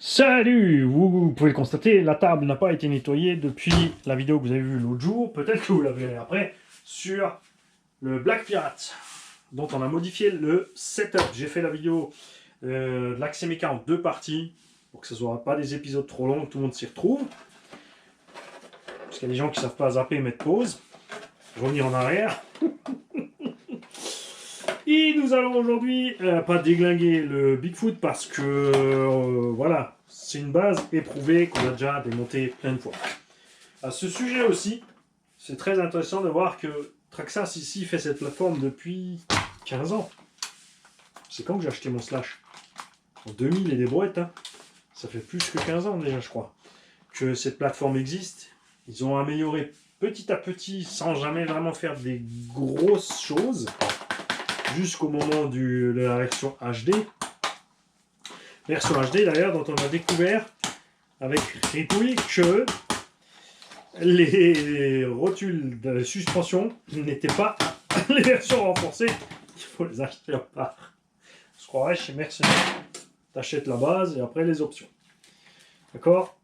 Salut! Vous pouvez le constater, la table n'a pas été nettoyée depuis la vidéo que vous avez vue l'autre jour. Peut-être que vous la verrez après sur le Black Pirate, dont on a modifié le setup. J'ai fait la vidéo de l'Axe Méca en deux parties, pour que ce ne soit pas des épisodes trop longs, que tout le monde s'y retrouve. Parce qu'il y a des gens qui ne savent pas zapper et mettre pause. Revenir en arrière. Et nous allons aujourd'hui pas déglinguer le Bigfoot parce que voilà, c'est une base éprouvée qu'on a déjà démontée plein de fois. À ce sujet aussi, c'est très intéressant de voir que Traxxas ici fait cette plateforme depuis 15 ans. C'est quand que j'ai acheté mon Slash? En 2000 et des brouettes, hein. Ça fait plus que 15 ans déjà, je crois, que cette plateforme existe. Ils ont amélioré petit à petit sans jamais vraiment faire des grosses choses, jusqu'au moment de la version HD. Version HD d'ailleurs dont on a découvert avec Ripouille que les rotules de suspension n'étaient pas les versions renforcées. Il faut les acheter à part. Je croirais chez Mercenaires. T'achètes la base et après les options. D'accord?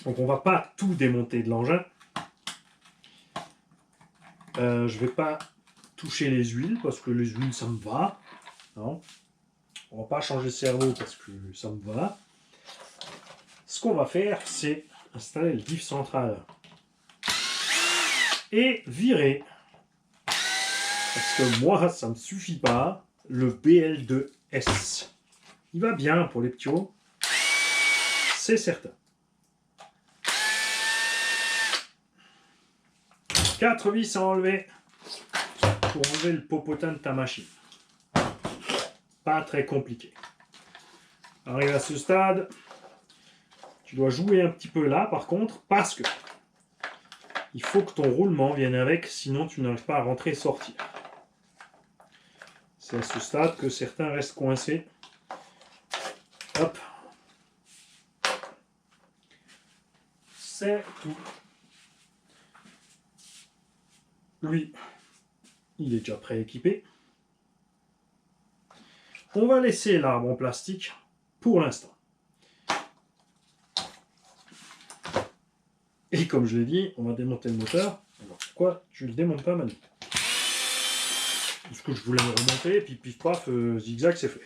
Donc on va pas tout démonter de l'engin. Je vais pas toucher les huiles parce que les huiles ça me va. Non. On va pas changer le cerveau parce que ça me va. Ce qu'on va faire, c'est installer le diff central et virer, parce que moi ça me suffit pas, le BL2S. Il va bien pour les ptios, c'est certain. 4 vis à enlever pour enlever le popotin de ta machine. Pas très compliqué. Arrive à ce stade, tu dois jouer un petit peu là par contre, parce que il faut que ton roulement vienne avec, sinon tu n'arrives pas à rentrer et sortir. C'est à ce stade que certains restent coincés. Hop. C'est tout. Lui, il est déjà prééquipé. On va laisser l'arbre en plastique pour l'instant. Et comme je l'ai dit, on va démonter le moteur. Alors pourquoi tu le démontes pas, Manu? Parce que je voulais le remonter, et puis pif paf, zigzag, c'est fait.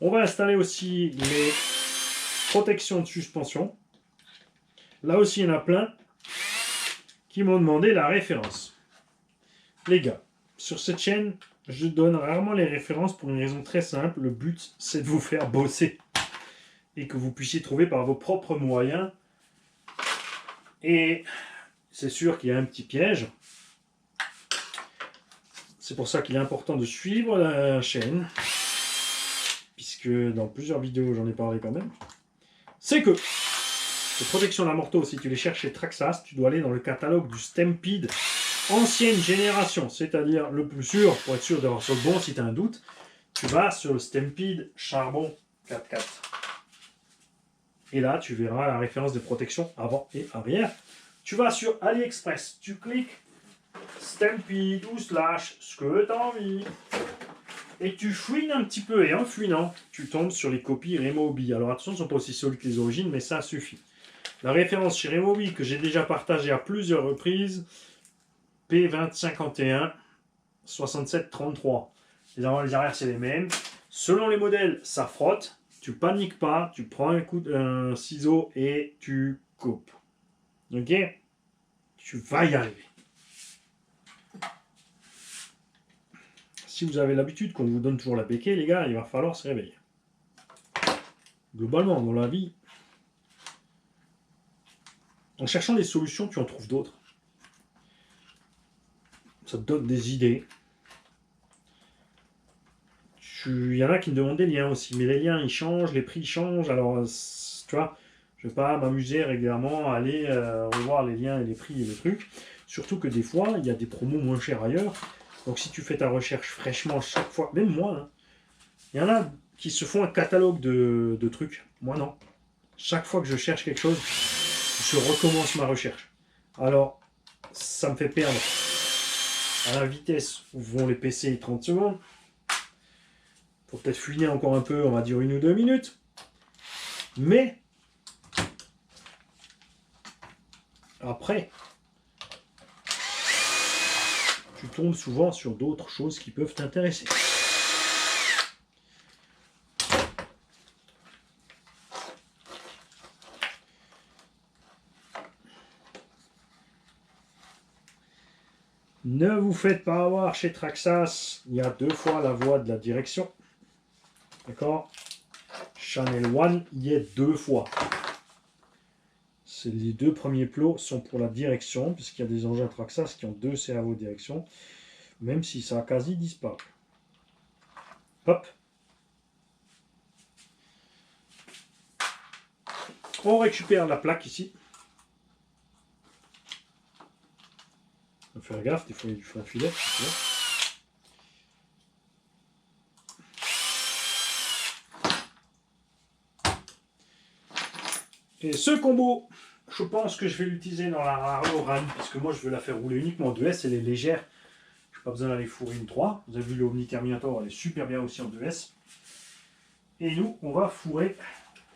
On va installer aussi les protections de suspension. Là aussi, il y en a plein qui m'ont demandé la référence. Les gars, sur cette chaîne, je donne rarement les références pour une raison très simple. Le but, c'est de vous faire bosser et que vous puissiez trouver par vos propres moyens. Et c'est sûr qu'il y a un petit piège. C'est pour ça qu'il est important de suivre la chaîne, puisque dans plusieurs vidéos, j'en ai parlé quand même. C'est que les protections d'amorto, si tu les cherches chez Traxxas, tu dois aller dans le catalogue du Stampede ancienne génération, c'est-à-dire le plus sûr, pour être sûr d'avoir sur le bon si tu as un doute, tu vas sur le Stampede Charbon 4x4. Et là, tu verras la référence des protections avant et arrière. Tu vas sur AliExpress, tu cliques Stampede ou Slash, ce que tu as envie. Et tu fouines un petit peu, et en fouinant, tu tombes sur les copies Remobi. Alors attention, ce ne sont pas aussi solides que les origines, mais ça suffit. La référence chez Remobi, que j'ai déjà partagée à plusieurs reprises, P2051 6733. Les avant et les arrières, c'est les mêmes. Selon les modèles, ça frotte. Tu paniques pas, tu prends un ciseau et tu coupes. Ok? Tu vas y arriver. Si vous avez l'habitude qu'on vous donne toujours la béquille, les gars, il va falloir se réveiller. Globalement, dans la vie, en cherchant des solutions, tu en trouves d'autres. Ça te donne des idées. Il y en a qui me demandent des liens aussi, mais les liens ils changent, les prix changent, alors tu vois, je ne vais pas m'amuser régulièrement à aller revoir les liens et les prix et les trucs, surtout que des fois il y a des promos moins chers ailleurs, donc si tu fais ta recherche fraîchement chaque fois, même moi, hein, il y en a qui se font un catalogue de trucs, moi non, chaque fois que je cherche quelque chose, je recommence ma recherche, alors ça me fait perdre à la vitesse où vont les PC 30 secondes. Faut peut-être fouiner encore un peu, on va dire 1 ou 2 minutes. Mais après, tu tombes souvent sur d'autres choses qui peuvent t'intéresser. Ne vous faites pas avoir chez Traxxas, il y a 2 fois la voie de la direction. D'accord? Channel 1, il y est 2 fois. Les 2 premiers plots sont pour la direction, puisqu'il y a des engins Traxxas qui ont 2 cerveaux de direction, même si ça a quasi disparu. Hop. On récupère la plaque ici. On fait gaffe, des fois il faut un filet. Et ce combo, je pense que je vais l'utiliser dans la Raro Ram, parce que moi je veux la faire rouler uniquement en 2S, elle est légère. Je n'ai pas besoin d'aller fourrer une 3. Vous avez vu l'Omni Terminator, elle est super bien aussi en 2S. Et nous, on va fourrer,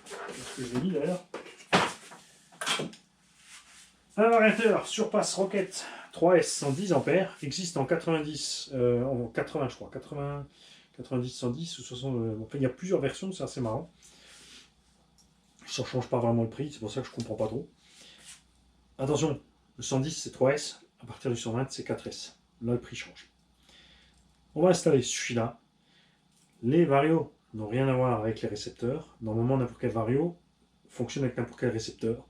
ce que j'ai mis d'ailleurs, un variateur Surpass Rocket 3S 110 ampères, existe en 90, en 80 je crois, 80, 90, 110 ou 60, enfin il y a plusieurs versions, c'est assez marrant. Ça ne change pas vraiment le prix, c'est pour ça que je ne comprends pas trop. Attention, le 110 c'est 3S, à partir du 120 c'est 4S. Là le prix change. On va installer celui-là. Les varios n'ont rien à voir avec les récepteurs. Normalement n'importe quel vario fonctionne avec n'importe quel récepteur.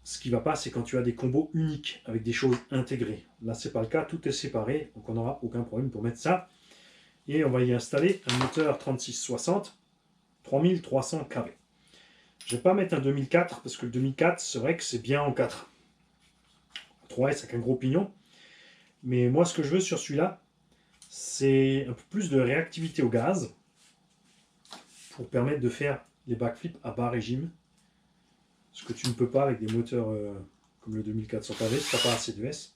Ce qui ne va pas, c'est quand tu as des combos uniques avec des choses intégrées. Là, c'est pas le cas, tout est séparé, donc on n'aura aucun problème pour mettre ça. Et on va y installer un moteur 3660 3300 kW. Je ne vais pas mettre un 2004 parce que le 2004, c'est vrai que c'est bien en 4. 3S avec un gros pignon. Mais moi, ce que je veux sur celui-là, c'est un peu plus de réactivité au gaz pour permettre de faire les backflips à bas régime. Ce que tu ne peux pas avec des moteurs comme le 2400 kW si tu n'as pas assez de S.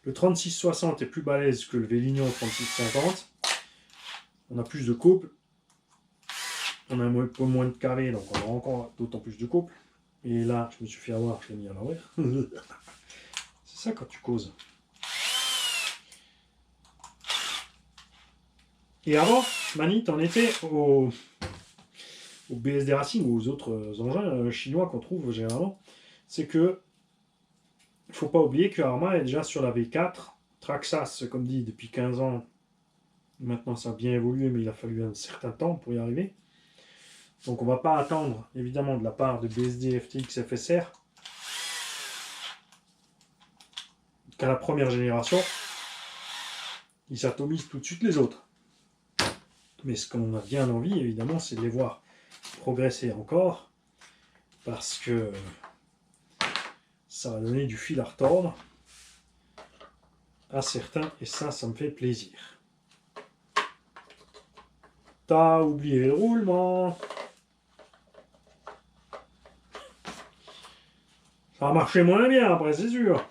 Le 3660 est plus balèze que le Vélignon 3650. On a plus de couple. On a un peu moins de kW, donc on a encore d'autant plus de couple. Et là, je me suis fait avoir, je l'ai mis à l'envers. C'est ça quand tu causes. Et avant, Manit, on était au BSD Racing ou aux autres engins chinois qu'on trouve généralement. C'est que il ne faut pas oublier que Arma est déjà sur la V4. Traxxas, comme dit, depuis 15 ans. Maintenant, ça a bien évolué, mais il a fallu un certain temps pour y arriver. Donc, on ne va pas attendre, évidemment, de la part de BSD, FTX, FSR qu'à la première génération, ils s'atomisent tout de suite les autres. Mais ce qu'on a bien envie, évidemment, c'est de les voir progresser encore, parce que ça va donner du fil à retordre à certains, et ça me fait plaisir. T'as oublié le roulement. Ça va marcher moins bien après, c'est sûr.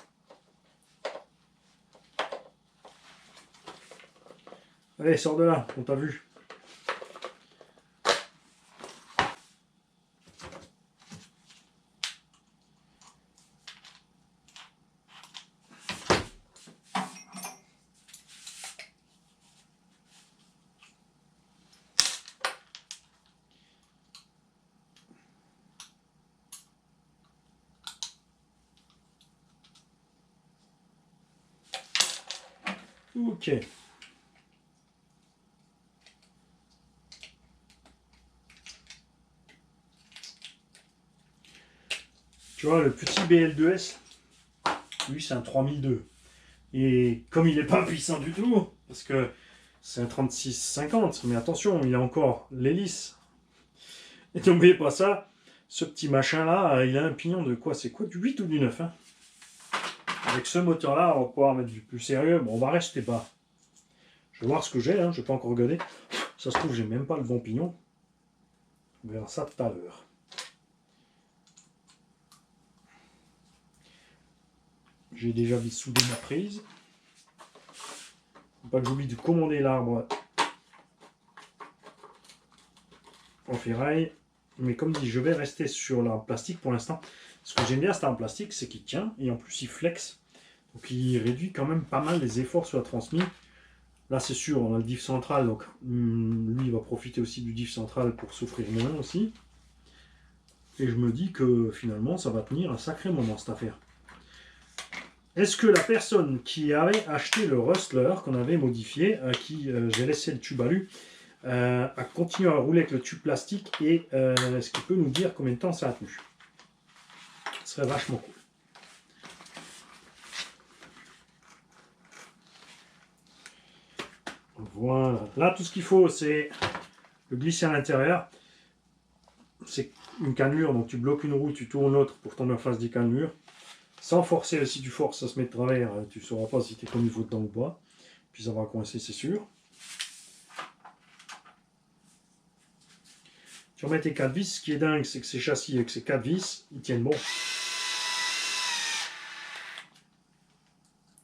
Allez, sors de là, on t'a vu. Ok. Tu vois, le petit BL2S, lui, c'est un 3002. Et comme il n'est pas puissant du tout, parce que c'est un 3650, mais attention, il a encore l'hélice. Et n'oubliez pas ça, ce petit machin-là, il a un pignon de quoi? C'est quoi, du 8 ou du 9 hein? Avec ce moteur-là, on va pouvoir mettre du plus sérieux. Bon, on va rester bas. Je vais voir ce que j'ai, hein, je vais pas encore regarder. Ça se trouve, j'ai même pas le bon pignon. On verra ça tout à l'heure. J'ai déjà soudé ma prise. pas que j'oublie de commander l'arbre en ferraille. Mais comme dit, je vais rester sur l'arbre plastique pour l'instant. Ce que j'aime bien cet arbre plastique, c'est qu'il tient et en plus il flex. Donc il réduit quand même pas mal les efforts sur la transmise. Là c'est sûr, on a le diff central, donc lui il va profiter aussi du diff central pour souffrir moins aussi. Et je me dis que finalement ça va tenir un sacré moment cette affaire. Est-ce que la personne qui avait acheté le Rustler qu'on avait modifié, à qui j'ai laissé le tube alu, a continué à rouler avec le tube plastique et est-ce qu'il peut nous dire combien de temps ça a tenu? Ce serait vachement cool. Voilà. Là, tout ce qu'il faut, c'est le glisser à l'intérieur. C'est une cannelure, donc tu bloques une roue, tu tournes l'autre pour tomber en face des cannelures. Sans forcer, si tu forces, ça se met de travers. Tu ne sauras pas si tu es comme il faut dedans ou pas. Puis ça va coincer, c'est sûr. Tu remets tes 4 vis. Ce qui est dingue, c'est que ces châssis avec ces 4 vis, ils tiennent bon.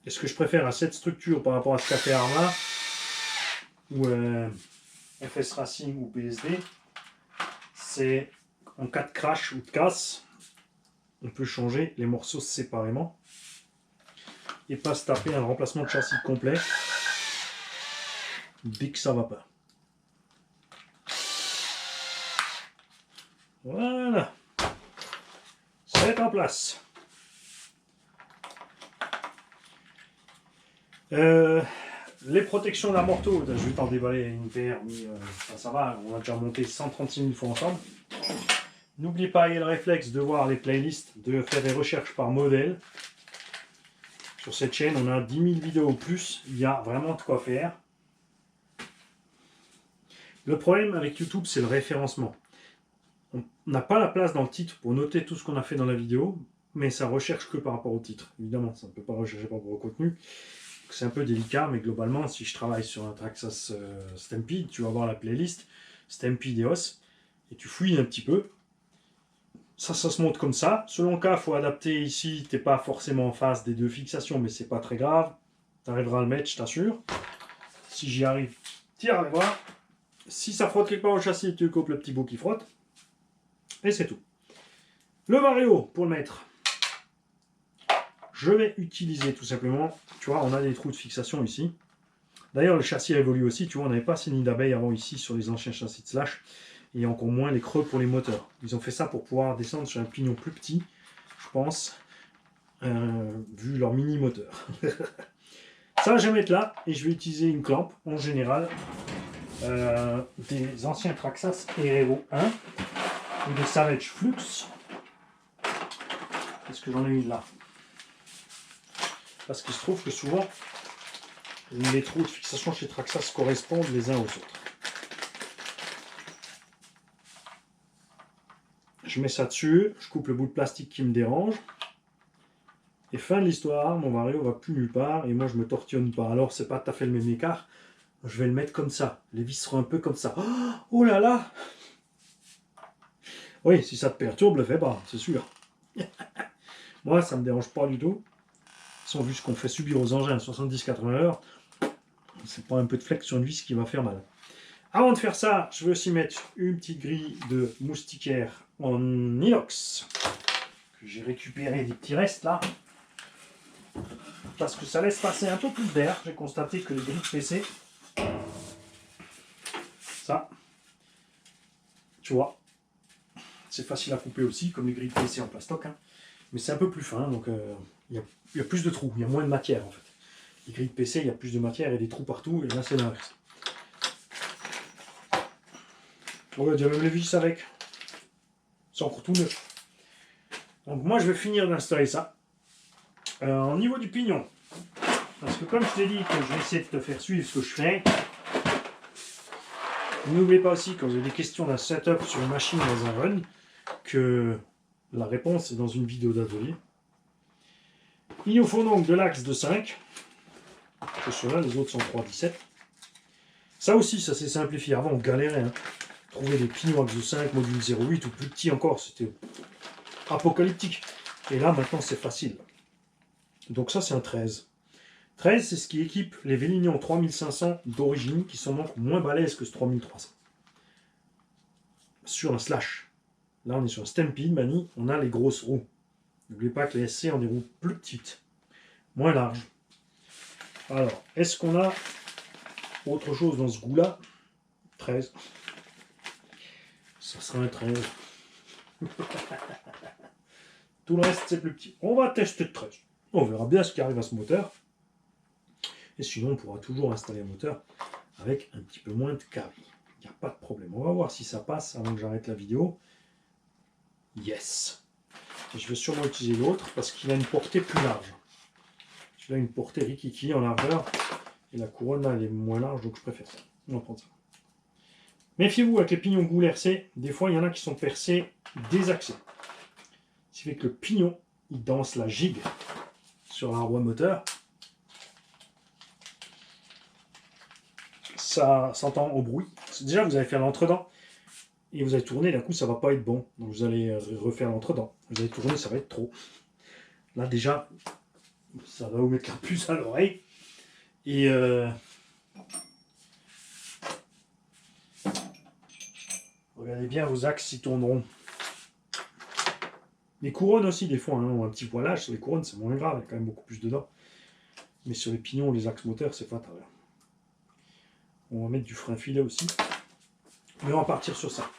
Et ce que je préfère à cette structure par rapport à ce qu'a fait Arma, ou FS Racing ou PSD, c'est en cas de crash ou de casse, on peut changer les morceaux séparément et pas se taper un remplacement de châssis complet dès que ça va pas. Voilà, c'est en place. Les protections d'amorto, je vais t'en déballer une paire, mais ça va, on a déjà monté 136 000 fois ensemble. N'oubliez pas, il y a le réflexe de voir les playlists, de faire des recherches par modèle. Sur cette chaîne, on a 10 000 vidéos ou plus, il y a vraiment de quoi faire. Le problème avec YouTube, c'est le référencement. On n'a pas la place dans le titre pour noter tout ce qu'on a fait dans la vidéo, mais ça recherche que par rapport au titre. Évidemment, ça ne peut pas rechercher par rapport au contenu. C'est un peu délicat, mais globalement, si je travaille sur un Traxxas Stampede, tu vas voir la playlist Stampede EOS, et tu fouilles un petit peu. Ça se monte comme ça. Selon le cas, il faut adapter ici. Tu n'es pas forcément en face des deux fixations, mais c'est pas très grave. Tu arriveras à le mettre, je t'assure. Si j'y arrive, tu arriveras. Si ça frotte quelque part au châssis, tu coupes le petit bout qui frotte. Et c'est tout. Le Vario, pour le mettre, je vais utiliser tout simplement, tu vois, on a des trous de fixation ici. D'ailleurs, le châssis a évolué aussi, tu vois, on n'avait pas ces nids d'abeilles avant ici sur les anciens châssis de Slash, et encore moins les creux pour les moteurs. Ils ont fait ça pour pouvoir descendre sur un pignon plus petit, je pense, vu leur mini moteur. Ça, je vais mettre là, et je vais utiliser une clampe, en général, des anciens Traxxas Herero 1, ou des Savage Flux. Est-ce que j'en ai une là? Parce qu'il se trouve que souvent, les trous de fixation chez Traxxas correspondent les uns aux autres. Je mets ça dessus, je coupe le bout de plastique qui me dérange. Et fin de l'histoire, mon Vario va plus nulle part et moi je me tortionne pas. Alors c'est pas tout à fait le même écart. Je vais le mettre comme ça. Les vis seront un peu comme ça. Oh là là! Oui, si ça te perturbe, le fais pas, c'est sûr. Moi, ça me dérange pas du tout. Sans vu ce qu'on fait subir aux engins à 70-80 heures, c'est pas un peu de flex sur une vis qui va faire mal. Avant de faire ça, je vais aussi mettre une petite grille de moustiquaire en inox que j'ai récupéré des petits restes là parce que ça laisse passer un peu plus d'air. J'ai constaté que les grilles de PC, ça, tu vois, c'est facile à couper aussi comme les grilles de PC en plastoc, hein, mais c'est un peu plus fin, donc il y a plus de trous, il y a moins de matière en fait. Les grilles de PC, il y a plus de matière et des trous partout, et là c'est l'inverse. On va dire même les vis avec. C'est encore tout neuf. Donc moi je vais finir d'installer ça. Au niveau du pignon, parce que comme je t'ai dit que je vais essayer de te faire suivre ce que je fais, n'oubliez pas aussi quand vous avez des questions d'un setup sur une machine dans un run, que la réponse est dans une vidéo d'atelier. Il nous faut donc de l'axe de 5. C'est ceux-là, les autres sont 3,17. Ça aussi, ça s'est simplifié. Avant on galérait. Hein. Trouver des pignons axe de 5, module 0,8 ou plus petit encore, c'était apocalyptique. Et là maintenant c'est facile. Donc ça c'est un 13. 13, c'est ce qui équipe les Vélinion 3500 d'origine, qui sont donc moins balèzes que ce 3300. Sur un slash. Là, on est sur un Stampede, Mani, on a les grosses roues. N'oubliez pas que les SC ont des roues plus petites, moins larges. Alors, est-ce qu'on a autre chose dans ce goût-là? 13. Ça sera un 13. Tout le reste, c'est plus petit. On va tester 13. On verra bien ce qui arrive à ce moteur. Et sinon, on pourra toujours installer un moteur avec un petit peu moins de carré. Il n'y a pas de problème. On va voir si ça passe avant que j'arrête la vidéo. Yes. Et je vais sûrement utiliser l'autre parce qu'il a une portée plus large. Il a une portée rikiki en largeur. Et la couronne, là, elle est moins large, donc je préfère ça. On va prendre ça. Méfiez-vous avec les pignons Goul RC. Des fois, il y en a qui sont percés désaxés. Ce qui fait que le pignon, il danse la gigue sur la roue moteur. Ça s'entend au bruit. Déjà, vous allez faire l'entredent et vous allez tourner, d'un coup, ça va pas être bon. Donc, vous allez refaire l'entredent. Vous allez tourner, ça va être trop. Là, déjà, ça va vous mettre la puce à l'oreille. Et regardez bien vos axes s'ils tourneront. Les couronnes aussi, des fois, hein, ont un petit poilage. Sur les couronnes, c'est moins grave, il y a quand même beaucoup plus dedans. Mais sur les pignons, les axes moteurs, c'est fatal. On va mettre du frein filet aussi. Mais on va partir sur ça.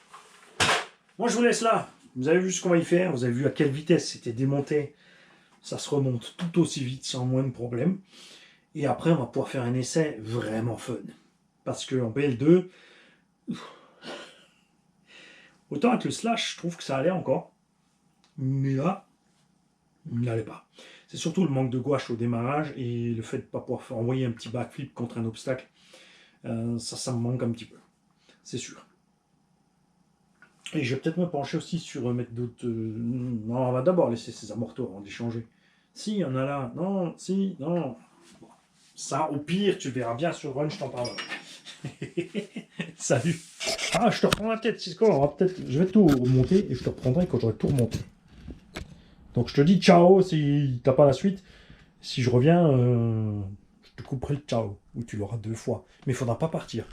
Moi, je vous laisse là. Vous avez vu ce qu'on va y faire. Vous avez vu à quelle vitesse c'était démonté. Ça se remonte tout aussi vite, sans moins de problème. Et après, on va pouvoir faire un essai vraiment fun. Parce qu'en BL2, autant avec le slash, je trouve que ça allait encore. Mais là, il n'allait pas. C'est surtout le manque de gouache au démarrage et le fait de ne pas pouvoir envoyer un petit backflip contre un obstacle. Ça me manque un petit peu. C'est sûr. Et je vais peut-être me pencher aussi sur mettre d'autres... Non, on va d'abord laisser ces amortos avant de les changer. Si, il y en a là. Non, si, non. Bon. Ça, au pire, tu verras bien sur Run, je t'en parlerai. Salut. Ah, je te reprends la tête. C'est quoi? On va peut-être... Je vais tout remonter et je te reprendrai quand j'aurai tout remonté. Donc je te dis ciao si t'as pas la suite. Si je reviens, je te couperai le ciao. Ou tu l'auras 2 fois. Mais il faudra pas partir.